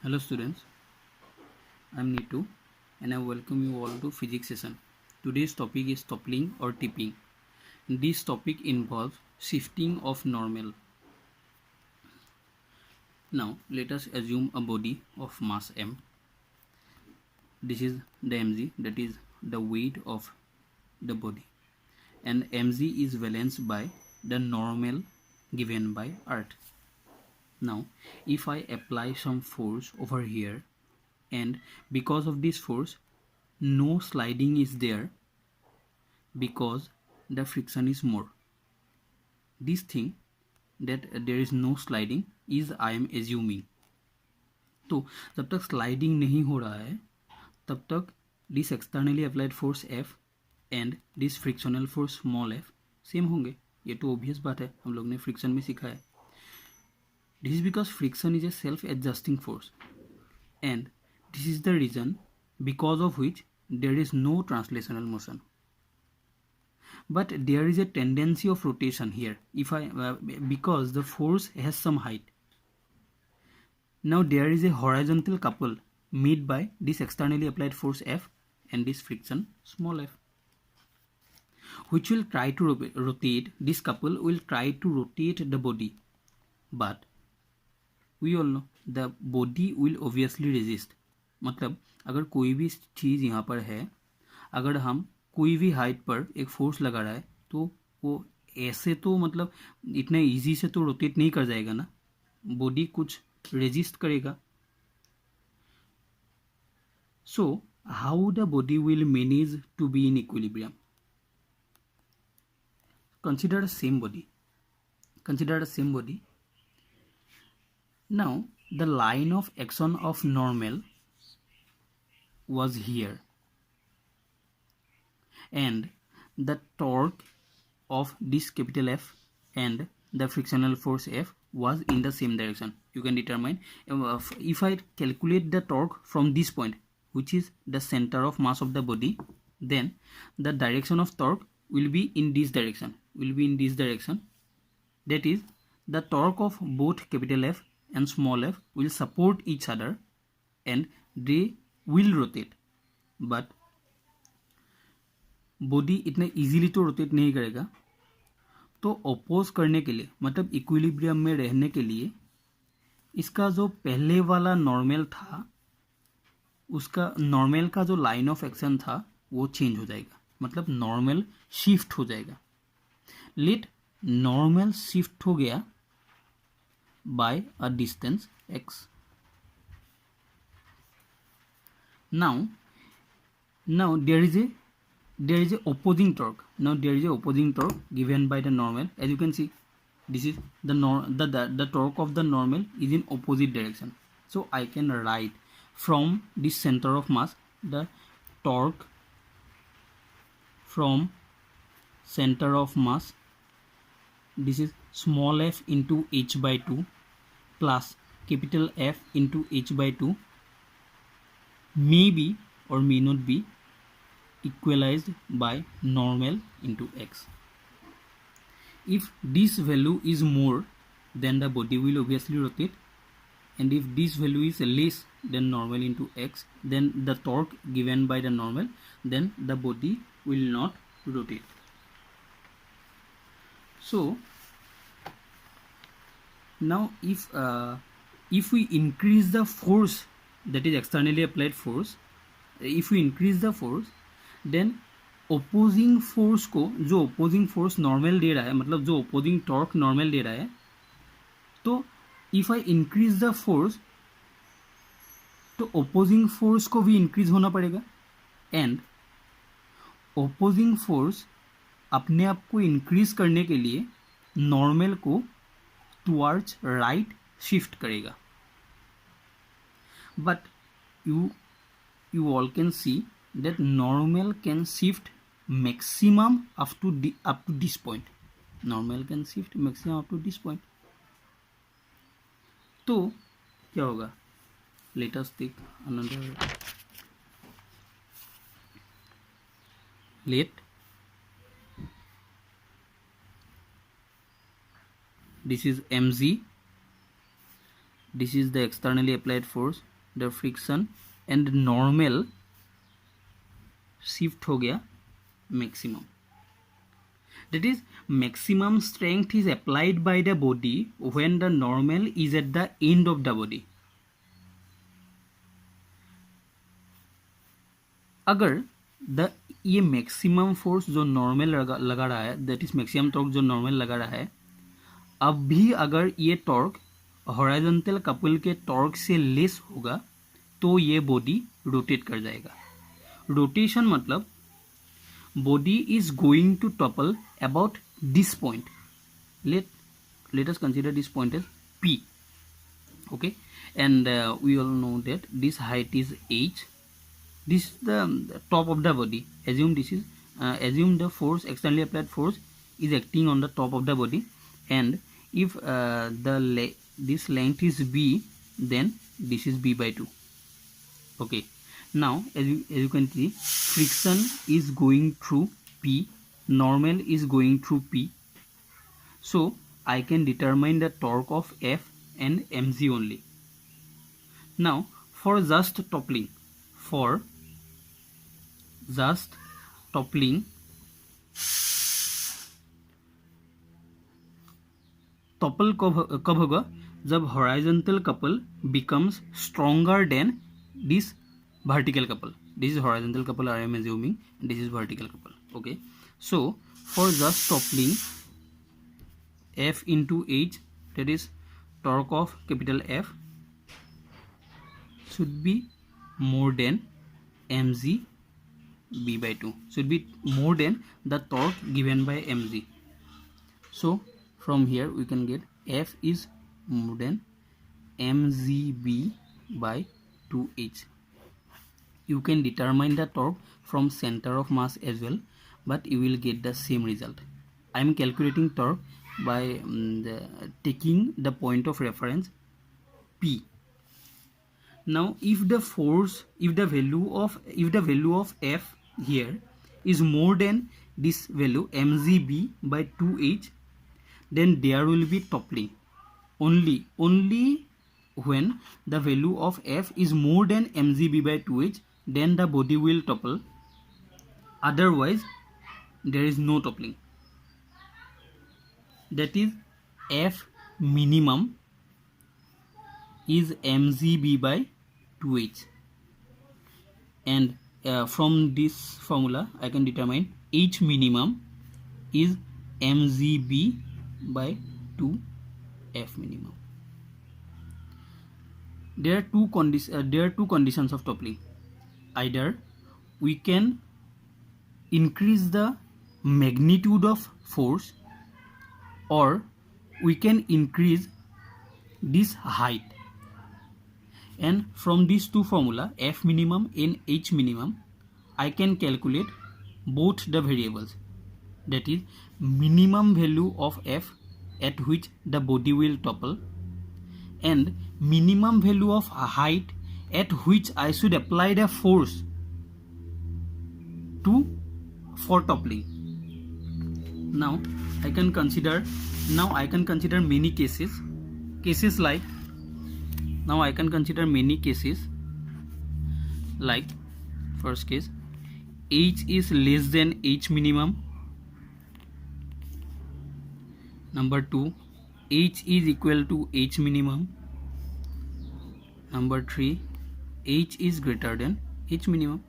Hello students, I am Neetu and I welcome you all to physics session. Today's topic is toppling or tipping. This topic involves shifting of normal. Now let us assume a body of mass m. This is the mg, that is the weight of the body, and mg is balanced by the normal given by earth. Now if I apply some force over here, and because of this force no sliding is there because the friction is more. This thing that there is no sliding is I am assuming. तो जब तक sliding नहीं हो रहा है तब तक this externally applied force F and this frictional force small f same होंगे. ये तो ऑब्वियस बात है, हम लोग ने फ्रिक्शन में सीखा है. This is because friction is a self adjusting force and this is the reason because of which there is no translational motion, but there is a tendency of rotation here if I because the force has some height. Now there is a horizontal couple made by this externally applied force F and this friction small f, which will try to rotate. This couple will try to rotate the body, but we all know the body will obviously resist. मतलब अगर कोई भी चीज़ यहाँ पर है, अगर हम कोई भी हाइट पर एक फोर्स लगा रहा है तो वो ऐसे तो मतलब इतना इजी से तो रोटेट नहीं कर जाएगा ना, बॉडी कुछ रेजिस्ट करेगा. So how the body will manage to be in equilibrium? consider the same body. Now the line of action of normal was here and the torque of this capital F and the frictional force F was in the same direction. You can determine if I calculate the torque from this point, which is the center of mass of the body, then the direction of torque will be in this direction, that is the torque of both capital F and small f will support each other and they will rotate, but body इतना easily तो rotate नहीं करेगा. तो oppose करने के लिए, मतलब equilibrium में रहने के लिए, इसका जो पहले वाला नॉर्मल था, उसका नॉर्मल का जो लाइन ऑफ एक्शन था वो चेंज हो जाएगा, मतलब नॉर्मल शिफ्ट हो जाएगा. लेट नॉर्मल शिफ्ट हो गया by a distance x. now there is a opposing torque. Now there is a opposing torque given by the normal. As you can see, this is the torque of the normal is in opposite direction. So I can write from this center of mass the torque from center of mass, this is small f into h by 2 plus capital F into h by 2 may be or may not be equalized by normal into x. If this value is more, then the body will obviously rotate, and if this value is less than normal into x, then the torque given by the normal, then the body will not rotate. So now if we increase the force, that is externally applied force, if we increase the force, then opposing force को, जो opposing force normal दे रहा है, मतलब जो opposing torque normal दे रहा है, तो if I increase the force तो ओपोजिंग फोर्स को भी इंक्रीज होना पड़ेगा, एंड ओपोजिंग फोर्स अपने आप को इंक्रीज करने के लिए नॉर्मल को टुवर्ड्स राइट शिफ्ट करेगा. But you all can see that normal can shift maximum up to this point. Normal can shift maximum up to this point. तो क्या होगा? Let us take another. Let this is mg, this is the externally applied force, the friction, and normal shift हो गया maximum. That is, maximum strength is applied by the body when the normal is at the end of the body. अगर the ये maximum force जो normal लगा रहा है, that is maximum torque जो normal लगा रहा है, अब भी अगर ये टॉर्क हॉरिजॉन्टल कपल के टॉर्क से लेस होगा तो ये बॉडी रोटेट कर जाएगा. रोटेशन मतलब body is going to topple about this point. Let us consider this point as P. Okay, and we all know that this height is h. This is the top of the body. Assume this is assume the force, externally applied force, is acting on the top of the body, and if this length is b, then this is b by 2. Okay. Now as you can see, friction is going through P, normal is going through P, so I can determine the torque of F and mg only. Now for just toppling, topple कब होगा? जब horizontal couple becomes stronger than this vertical couple. This is horizontal couple, I am assuming, and this is vertical couple. Okay, so for just toppling, F into H, that is torque of capital F, should be more than mg b by 2, should be more than the torque given by mg. So from here we can get F is more than mgb by 2h. You can determine the torque from center of mass as well, but you will get the same result. I am calculating torque by taking the point of reference P. Now if the value of F here is more than this value mgb by 2h, then there will be toppling. Only when the value of F is more than mgb by 2h, then the body will topple. Otherwise there is no toppling. That is, F minimum is mgb by 2h, and from this formula I can determine H minimum is mgb by 2 F minimum. There are two conditions of toppling. Either we can increase the magnitude of force, or we can increase this height. And from these two formula, F minimum and H minimum, I can calculate both the variables. That is, minimum value of F at which the body will topple, and minimum value of height at which I should apply the force for toppling. Now I can consider many cases like, now I can consider many cases like, first case, H is less than H minimum. Number 2, H is equal to H minimum. Number 3, H is greater than H minimum.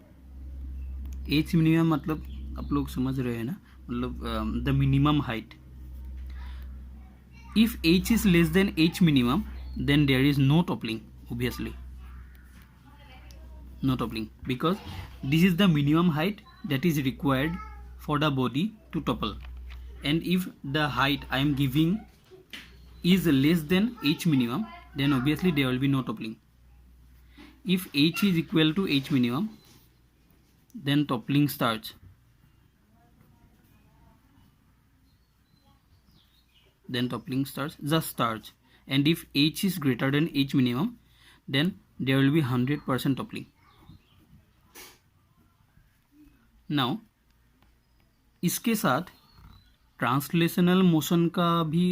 H minimum मतलब आप लोग समझ रहे हैं ना, मतलब the minimum height. If H is less than H minimum, then there is no toppling, obviously. No toppling, because this is the minimum height that is required for the body to topple. And if the height I am giving is less than H minimum, then obviously there will be no toppling. If H is equal to H minimum, then toppling starts. Just starts. And if H is greater than H minimum, then there will be 100% toppling. Now इसके साथ translational motion का भी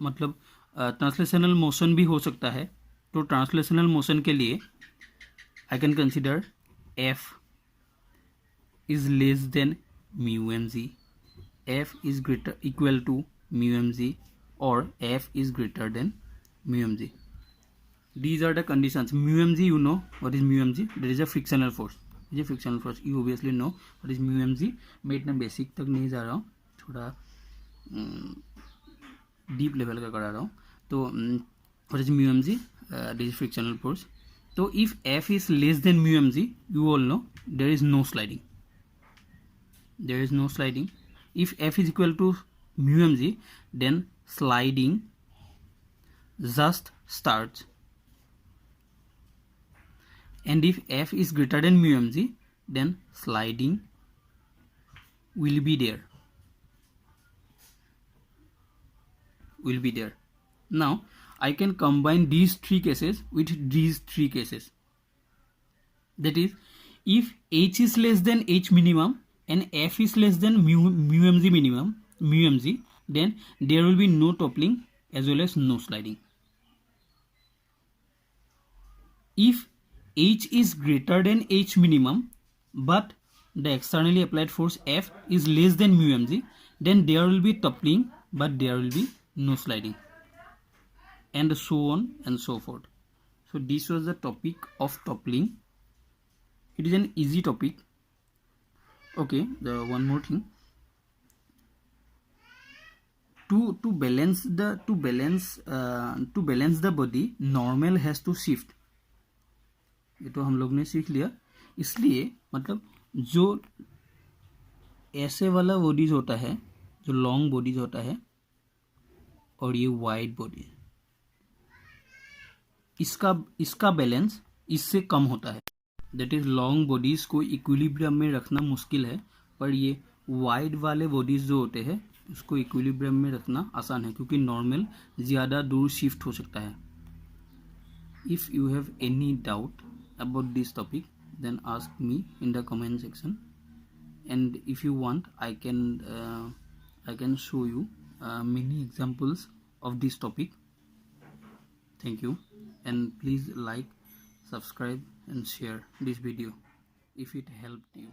मतलब translational motion भी हो सकता है। तो ट्रांसलेशनल मोशन के लिए I can consider F is less than mu M G, F is greater equal to mu M G, और F is greater than mu M G. These are the conditions. Mu mg, you know what is mu mg? There is a frictional force. ये frictional force you obviously know what is mu mg. मैं इतना basic तक नहीं जा रहा हूँ, थोड़ा deep level का करा रहा हूँ. तो what is mu mg? This is frictional force. तो if f is less than mu mg, you all know there is no sliding. There is no sliding. If f is equal to mu mg, then sliding just starts. And if f is greater than mu mg, then sliding will be there. Now I can combine these three cases with these three cases. That is, if h is less than h minimum and f is less than mu mg minimum, mu mg, then there will be no toppling as well as no sliding. If h is greater than h minimum but the externally applied force F is less than mu mg, then there will be toppling but there will be no sliding, and so on and so forth. So this was the topic of toppling. It is an easy topic. Okay, one more thing. To balance the body, normal has to shift. ये तो हम लोग ने सीख लिया. इसलिए मतलब जो ऐसे वाला बॉडीज होता है, जो लॉन्ग बॉडीज होता है, और ये वाइड बॉडी, इसका बैलेंस इससे कम होता है. दैट इज लॉन्ग बॉडीज को इक्विलिब्रियम में रखना मुश्किल है, पर ये वाइड वाले बॉडीज जो होते हैं उसको इक्विलिब्रियम में रखना आसान है, क्योंकि नॉर्मल ज़्यादा दूर शिफ्ट हो सकता है. If you have any doubt about this topic, then ask me in the comment section, and if you want I can show you many examples of this topic. Thank you, and please like, subscribe and share this video if it helped you.